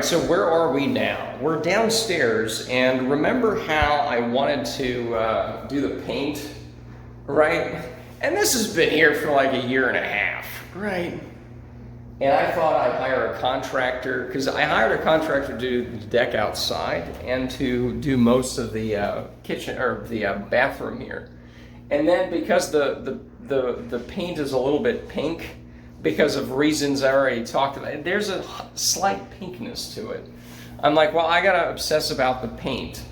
So where are we now? We're downstairs, and remember how I wanted to do the paint, right? And this has been here for like a year and a half, right? And I thought I'd hire a contractor, because I hired a contractor to do the deck outside and to do most of the kitchen or the bathroom here. And then because the paint is a little bit pink, because of reasons I already talked about, there's a slight pinkness to it. I'm like, well, I gotta obsess about the paint.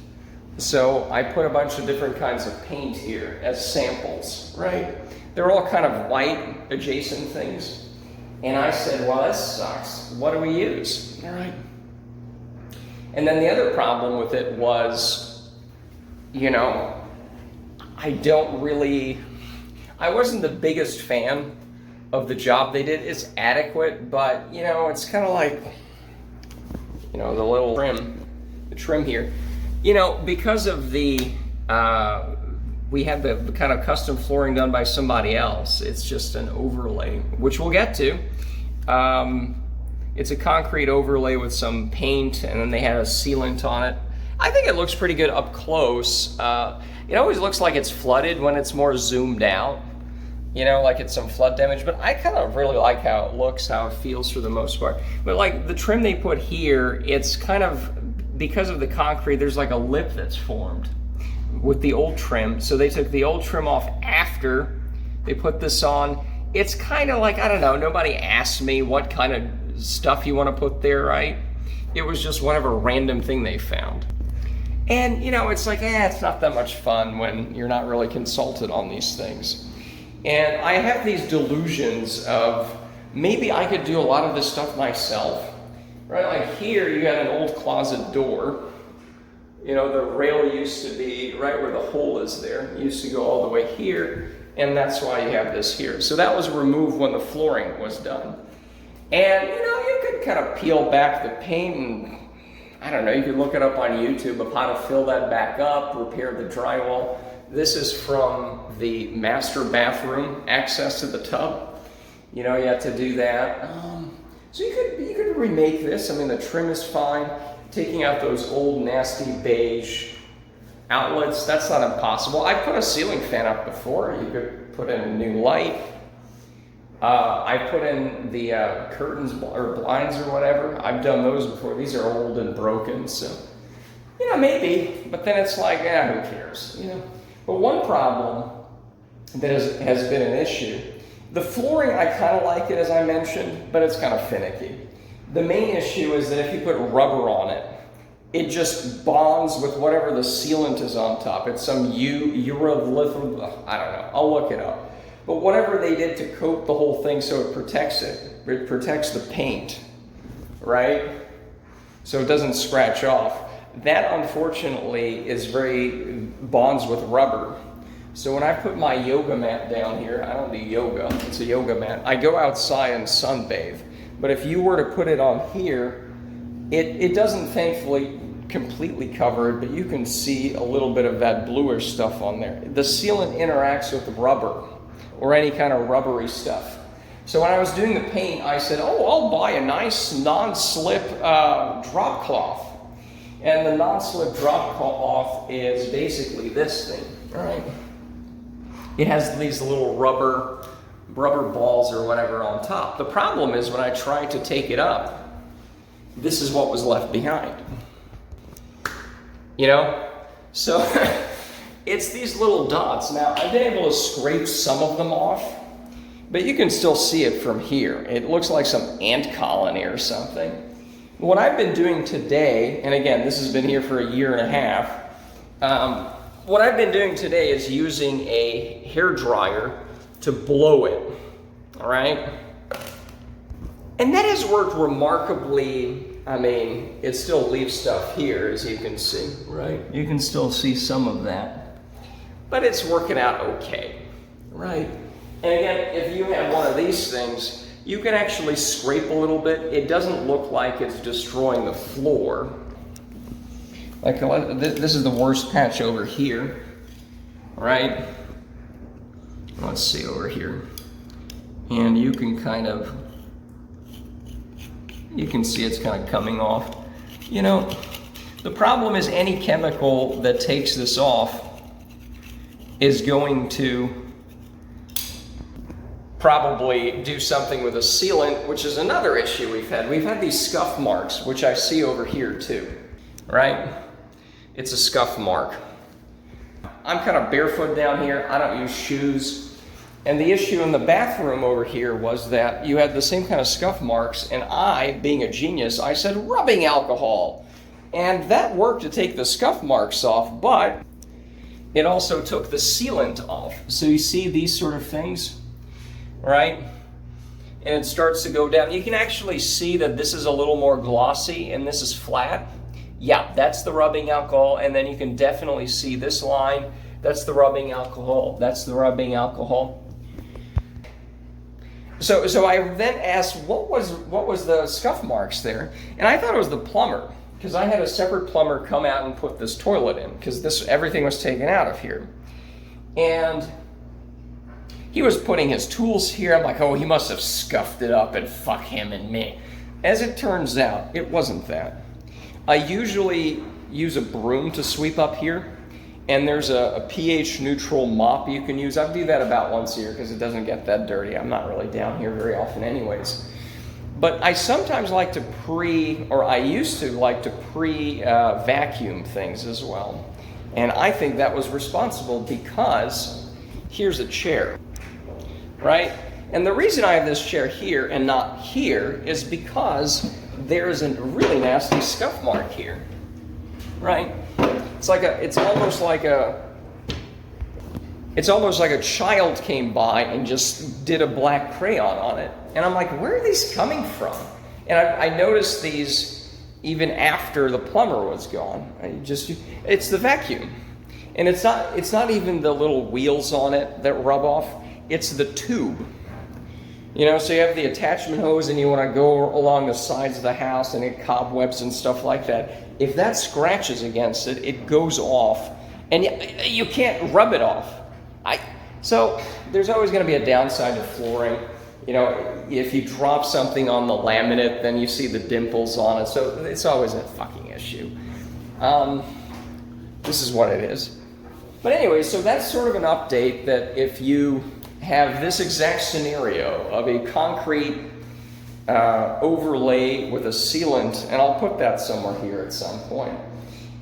So I put a bunch of different kinds of paint here as samples, right? They're all kind of white adjacent things. And I said, well, this sucks. What do we use? All right. And then the other problem with it was, you know, I wasn't the biggest fan of the job they did. It's adequate, but you know, it's kind of like, you know, the little trim here, you know, because of the we had the kind of custom flooring done by somebody else. It's just an overlay, which we'll get to. It's a concrete overlay with some paint, and then they had a sealant on it. I think it looks pretty good up close. It always looks like it's flooded when it's more zoomed out, you know, like it's some flood damage, but I kind of really like how it looks, how it feels for the most part. But like the trim they put here, it's kind of, because of the concrete, there's like a lip that's formed with the old trim. So they took the old trim off after they put this on. It's kind of like, I don't know, nobody asked me what kind of stuff you want to put there, right? It was just whatever random thing they found. And you know, it's like, it's not that much fun when you're not really consulted on these things. And I have these delusions of maybe I could do a lot of this stuff myself, right? Like here, you got an old closet door. You know, the rail used to be right where the hole is there. It used to go all the way here, and that's why you have this here. So that was removed when the flooring was done. And you know, you could kind of peel back the paint and, I don't know, you could look it up on YouTube of how to fill that back up, repair the drywall. This is from the master bathroom access to the tub. You know, you have to do that. So you could remake this. I mean, the trim is fine. Taking out those old nasty beige outlets, that's not impossible. I put a ceiling fan up before. You could put in a new light. I put in the curtains or blinds or whatever. I've done those before. These are old and broken, so you know, maybe. But then it's like, who cares? You know. But one problem that has been an issue, the flooring, I kind of like it, as I mentioned, but it's kind of finicky. The main issue is that if you put rubber on it, it just bonds with whatever the sealant is on top. It's some urolithium, I don't know, I'll look it up. But whatever they did to coat the whole thing so it protects the paint, right? So it doesn't scratch off. That unfortunately bonds with rubber. So when I put my yoga mat down here, I don't do yoga, it's a yoga mat. I go outside and sunbathe. But if you were to put it on here, it doesn't thankfully completely cover it, but you can see a little bit of that bluish stuff on there. The sealant interacts with rubber or any kind of rubbery stuff. So when I was doing the paint, I said, I'll buy a nice non-slip drop cloth. And the non-slip drop cloth is basically this thing, all right? It has these little rubber balls or whatever on top. The problem is when I tried to take it up, this is what was left behind. You know? So it's these little dots. Now, I've been able to scrape some of them off, but you can still see it from here. It looks like some ant colony or something. What I've been doing today, and again, this has been here for a year and a half, what I've been doing today is using a hair dryer to blow it, all right? And that has worked remarkably. I mean, it still leaves stuff here, as you can see, right? You can still see some of that, but it's working out okay, right? And again, if you have one of these things, you can actually scrape a little bit. It doesn't look like it's destroying the floor. Like, this is the worst patch over here, right? Let's see over here. And you can kind of You can see it's kind of coming off. You know, the problem is any chemical that takes this off is going to probably do something with a sealant, which is another issue we've had. We've had these scuff marks, which I see over here too, right? It's a scuff mark. I'm kind of barefoot down here. I don't use shoes. And the issue in the bathroom over here was that you had the same kind of scuff marks, and I, being a genius, I said rubbing alcohol. And that worked to take the scuff marks off, but it also took the sealant off. So you see these sort of things, right? And it starts to go down. You can actually see that this is a little more glossy and this is flat. Yeah, that's the rubbing alcohol. And then you can definitely see this line. That's the rubbing alcohol. That's the rubbing alcohol. So I then asked, what was the scuff marks there? And I thought it was the plumber, because I had a separate plumber come out and put this toilet in, because everything was taken out of here. And he was putting his tools here. I'm like, oh, he must have scuffed it up, and fuck him and me. As it turns out, it wasn't that. I usually use a broom to sweep up here, and there's a pH neutral mop you can use. I do that about once a year because it doesn't get that dirty. I'm not really down here very often anyways. But I sometimes like to I used to like to vacuum things as well. And I think that was responsible because here's a chair, right? And the reason I have this chair here and not here is because there's a really nasty scuff mark here, right? It's almost like a child came by and just did a black crayon on it. And I'm like, where are these coming from? And I noticed these even after the plumber was gone. It's the vacuum. And it's not even the little wheels on it that rub off, it's the tube. You know, so you have the attachment hose and you want to go along the sides of the house and it cobwebs and stuff like that. If that scratches against it, it goes off and you can't rub it off. So there's always going to be a downside to flooring. You know, if you drop something on the laminate, then you see the dimples on it. So it's always a fucking issue. This is what it is. But anyway, so that's sort of an update that if you have this exact scenario of a concrete overlay with a sealant, and I'll put that somewhere here at some point.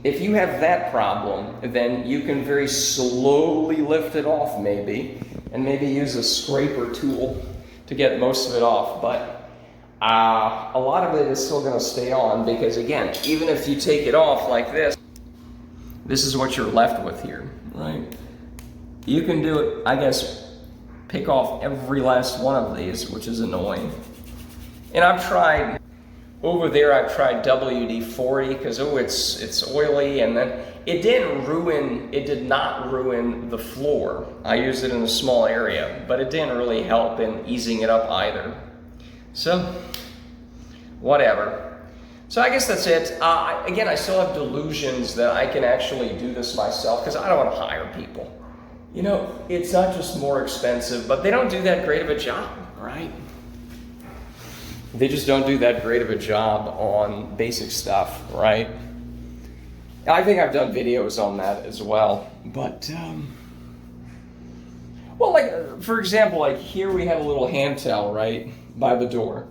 If you have that problem, then you can very slowly lift it off maybe, and maybe use a scraper tool to get most of it off. But a lot of it is still going to stay on because, again, even if you take it off like this is what you're left with here, right? You can do it, I guess, pick off every last one of these, which is annoying. And I've tried, over there I've tried WD-40 because it's oily, and then it did not ruin the floor. I used it in a small area, but it didn't really help in easing it up either. So, whatever. So I guess that's it. Again, I still have delusions that I can actually do this myself because I don't want to hire people. You know, it's not just more expensive, but they don't do that great of a job, right? They just don't do that great of a job on basic stuff, right? I think I've done videos on that as well, but, well, like, for example, like here we have a little hand towel, right, by the door.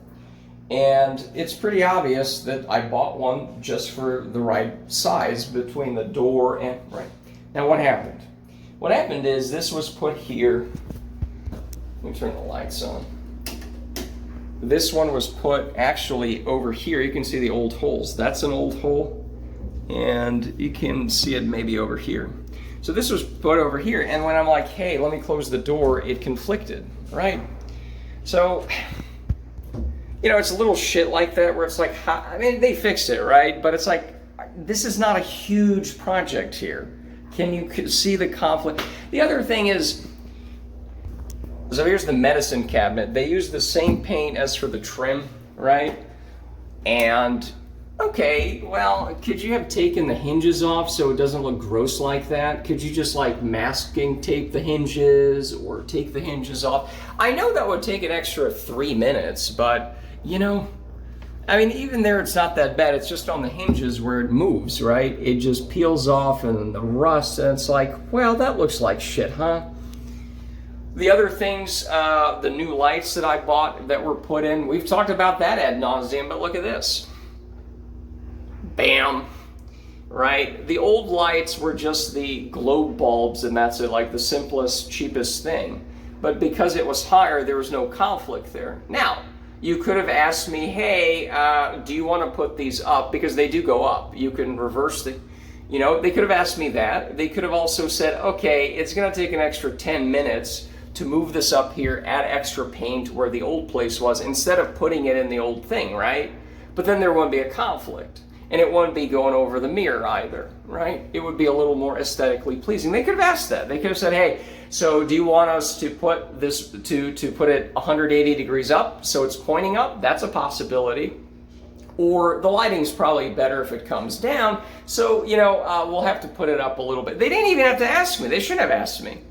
And it's pretty obvious that I bought one just for the right size between the door and, right. Now what happened? What happened is this was put here. Let me turn the lights on. This one was put actually over here. You can see the old holes. That's an old hole. And you can see it maybe over here. So this was put over here. And when I'm like, hey, let me close the door, it conflicted, right? So, you know, it's a little shit like that where it's like, I mean, they fixed it, right? But it's like, this is not a huge project here. Can you see the conflict? The other thing is, so here's the medicine cabinet. They use the same paint as for the trim, right? And, okay, well, could you have taken the hinges off so it doesn't look gross like that? Could you just like masking tape the hinges or take the hinges off? I know that would take an extra 3 minutes, but, you know, I mean, even there it's not that bad. It's just on the hinges where it moves, right? It just peels off and the rust, and it's like, well, that looks like shit, huh? The other things, the new lights that I bought that were put in, we've talked about that ad nauseum, but look at this. Bam. Right? The old lights were just the globe bulbs, and that's it, like the simplest, cheapest thing. But because it was higher, there was no conflict there. Now, you could have asked me, hey, do you want to put these up? Because they do go up. You can reverse the, you know, they could have asked me that. They could have also said, okay, it's going to take an extra 10 minutes to move this up here, add extra paint where the old place was, instead of putting it in the old thing, right? But then there wouldn't be a conflict. And it wouldn't be going over the mirror either, right? It would be a little more aesthetically pleasing. They could have asked that. They could have said, hey, so do you want us to put this, to put it 180 degrees up so it's pointing up? That's a possibility. Or the lighting's probably better if it comes down, so, you know, we'll have to put it up a little bit. They didn't even have to ask me. They shouldn't have asked me.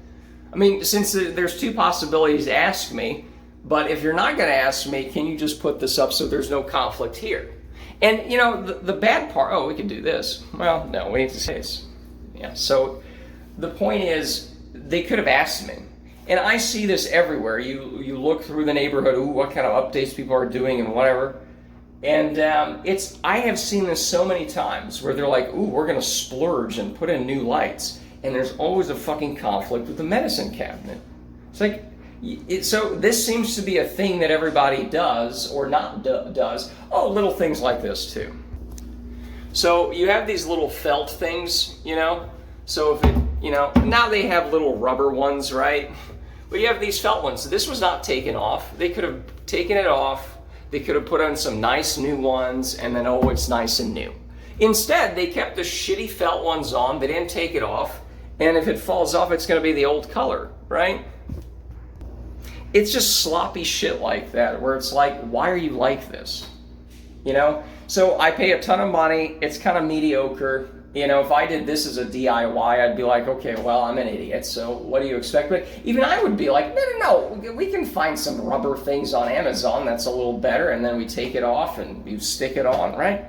I mean, since there's two possibilities, ask me. But if you're not going to ask me, can you just put this up so there's no conflict here? And, you know, the bad part, oh, we can do this. Well, no, we need to say this. Yeah, so the point is, they could have asked me. And I see this everywhere. You look through the neighborhood, ooh, what kind of updates people are doing and whatever. And I have seen this so many times where they're like, ooh, we're going to splurge and put in new lights. And there's always a fucking conflict with the medicine cabinet. It's like, so this seems to be a thing that everybody does or not does. Oh, little things like this too. So you have these little felt things, you know. So if it, you know, now they have little rubber ones, right? But you have these felt ones. This was not taken off. They could have taken it off. They could have put on some nice new ones, and then, oh, it's nice and new. Instead, they kept the shitty felt ones on. They didn't take it off. And if it falls off, it's going to be the old color, right? It's just sloppy shit like that, where it's like, why are you like this? You know? So I pay a ton of money. It's kind of mediocre. You know, if I did this as a DIY, I'd be like, okay, well, I'm an idiot, so what do you expect? But even I would be like, no, we can find some rubber things on Amazon that's a little better, and then we take it off and you stick it on, right?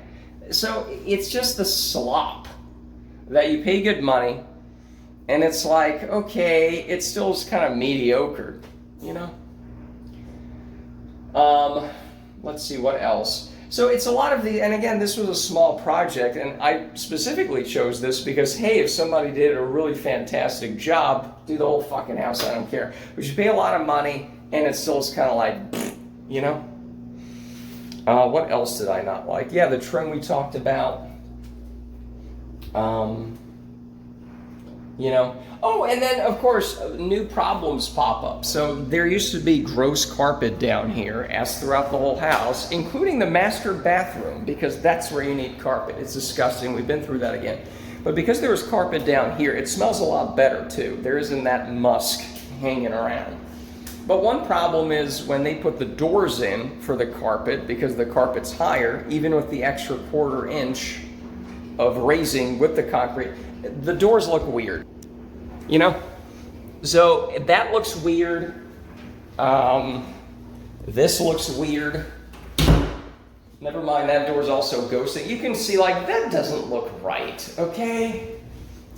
So it's just the slop that you pay good money, and it's like, okay, it still is kind of mediocre, you know? Let's see, what else? So it's a lot of the, and again, this was a small project, and I specifically chose this because, hey, if somebody did a really fantastic job, do the whole fucking house, I don't care. But you pay a lot of money, and it still is kind of like, you know? What else did I not like? Yeah, the trim we talked about. You know, oh, and then of course new problems pop up. So there used to be gross carpet down here, as throughout the whole house, including the master bathroom, because that's where you need carpet. It's disgusting. We've been through that again. But because there was carpet down here, it smells a lot better too. There isn't that musk hanging around. But one problem is when they put the doors in for the carpet, because the carpet's higher, even with the extra 1/4 inch of raising with the concrete, the doors look weird, you know? So that looks weird. This looks weird. Never mind, that door's also ghosting. You can see, like, that doesn't look right, okay?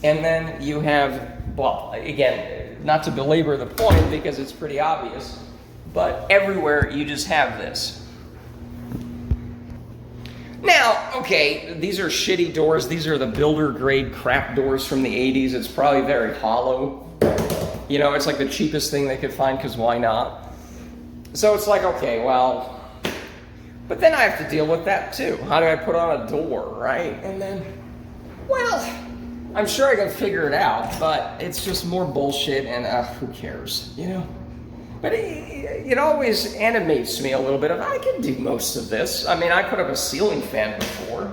And then you have, well, again, not to belabor the point because it's pretty obvious, but everywhere you just have this. Now, okay, these are shitty doors. These are the builder grade crap doors from the 80s. It's probably very hollow. You know, it's like the cheapest thing they could find, because why not? So it's like, okay, well, but then I have to deal with that too. How do I put on a door, right? And then, well, I'm sure I can figure it out, but it's just more bullshit, and who cares, you know? But it always animates me a little bit of, I can do most of this. I mean, I put up a ceiling fan before.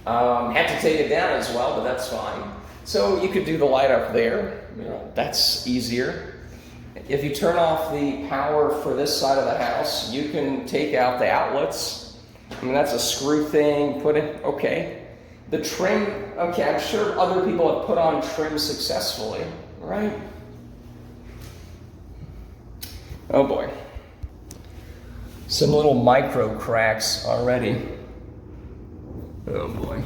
Had to take it down as well, but that's fine. So you could do the light up there. You know, that's easier. If you turn off the power for this side of the house, you can take out the outlets. I mean, that's a screw thing, put it, okay. The trim, okay, I'm sure other people have put on trim successfully, right? Oh boy. Some little micro cracks already. Oh boy.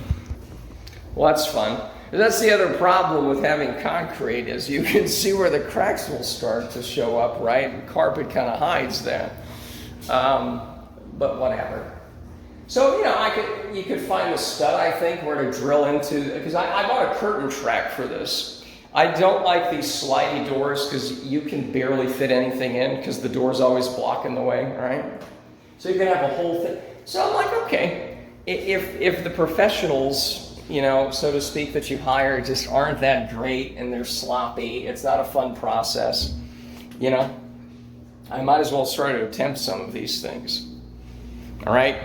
Well, that's fun. That's the other problem with having concrete is you can see where the cracks will start to show up, right? Carpet kind of hides that. But whatever. So, you know, you could find a stud, I think, where to drill into, because I bought a curtain track for this. I don't like these slidey doors because you can barely fit anything in because the door's always blocking the way, right? So you can have a whole thing. So I'm like, okay, if the professionals, you know, so to speak, that you hire just aren't that great and they're sloppy, it's not a fun process, you know, I might as well try to attempt some of these things. All right.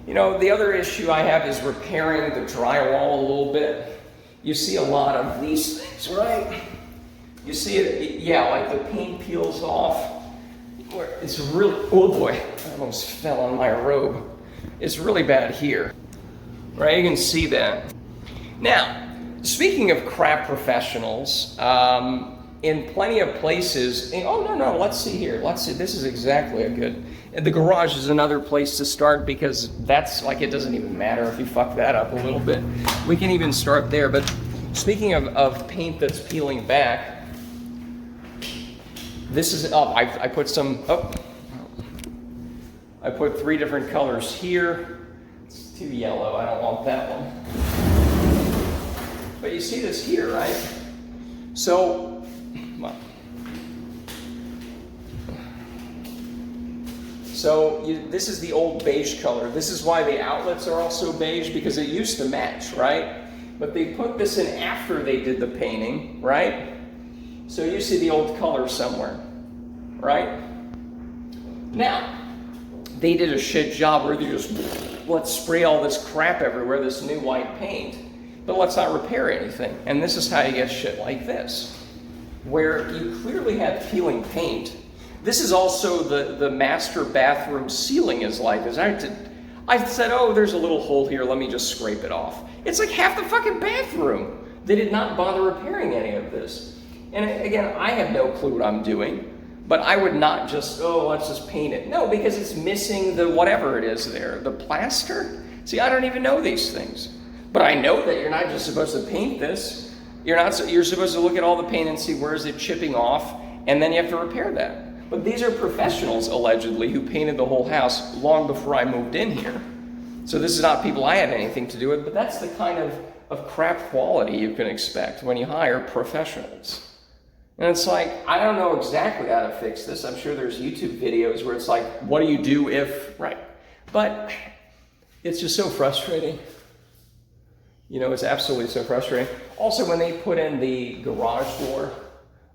You know, the other issue I have is repairing the drywall a little bit. You see a lot of these things, right? You see it, yeah, like the paint peels off. It's really, oh boy, I almost fell on my robe. It's really bad here, right? You can see that. Now, speaking of crap professionals, in plenty of places, oh no, let's see here. Let's see, this is exactly a good, the garage is another place to start because that's like, it doesn't even matter if you fuck that up a little bit. We can even start there, but speaking of paint that's peeling back, this is, I put some, I put 3 different colors here. It's too yellow, I don't want that one. But you see this here, right? So, well, this is the old beige color. This is why the outlets are also beige, because it used to match, right? But they put this in after they did the painting, right? So you see the old color somewhere, right? Now, they did a shit job where they just, let's spray all this crap everywhere, this new white paint, but let's not repair anything. And this is how you get shit like this, where you clearly have peeling paint. This is also the master bathroom ceiling is like this. I said, oh, there's a little hole here, let me just scrape it off. It's like half the fucking bathroom. They did not bother repairing any of this. And again, I have no clue what I'm doing, but I would not just, oh, let's just paint it. No, because it's missing the whatever it is there, the plaster. See, I don't even know these things. But I know that you're not just supposed to paint this. You're supposed to look at all the paint and see where is it chipping off, and then you have to repair that. But these are professionals, allegedly, who painted the whole house long before I moved in here. So this is not people I had anything to do with, but that's the kind of crap quality you can expect when you hire professionals. And it's like, I don't know exactly how to fix this. I'm sure there's YouTube videos where it's like, what do you do if, right? But it's just so frustrating. You know, it's absolutely so frustrating. Also, when they put in the garage door,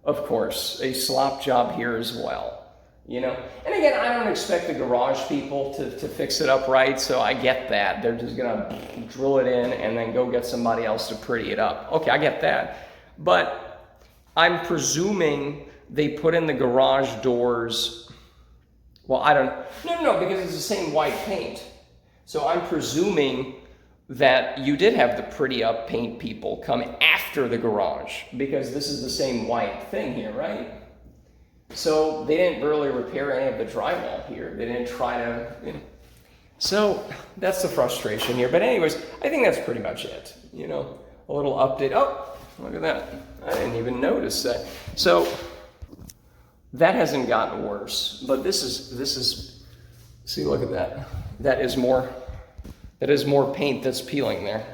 of course, a slop job here as well, you know? And again, I don't expect the garage people to fix it up right, so I get that. They're just gonna drill it in and then go get somebody else to pretty it up. Okay, I get that. But I'm presuming they put in the garage doors, well, I don't, no, because it's the same white paint. So I'm presuming that you did have the pretty up paint people come after the garage, because this is the same white thing here, right? So they didn't really repair any of the drywall here. They didn't try to, you know. So that's the frustration here. But anyways, I think that's pretty much it. You know, a little update. Oh, look at that. I didn't even notice that. So that hasn't gotten worse, but this is, see, look at that. That is more paint that's peeling there.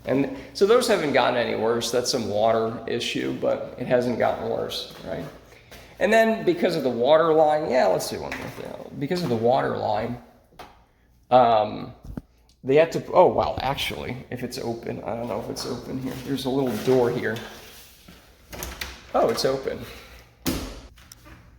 And so those haven't gotten any worse. That's some water issue, but it hasn't gotten worse, right? And then because of the water line, yeah, let's do one more thing. Because of the water line, they had to, oh, well, actually, if it's open, I don't know if it's open here. There's a little door here. Oh, it's open.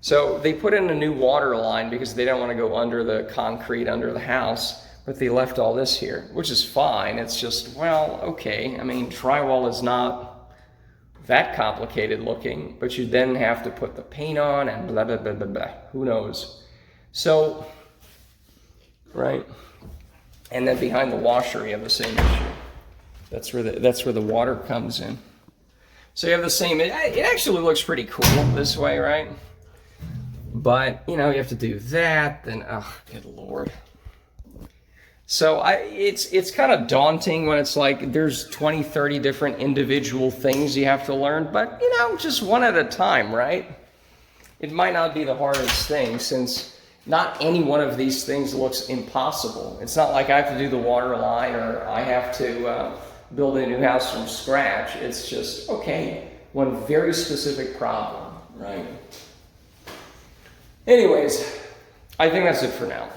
So they put in a new water line because they don't want to go under the concrete under the house. But they left all this here, which is fine. It's just, well, okay. I mean, drywall is not that complicated looking, but you then have to put the paint on and blah, blah, blah, blah, blah. Who knows? So, right. And then behind the washer, you have the same issue. That's where the water comes in. So you have the same, it actually looks pretty cool this way, right? But, you know, you have to do that, then, oh, good Lord. So it's kind of daunting when it's like there's 20, 30 different individual things you have to learn, but, you know, just one at a time, right? It might not be the hardest thing, since not any one of these things looks impossible. It's not like I have to do the water line or I have to build a new house from scratch. It's just, okay, one very specific problem, right? Anyways, I think that's it for now.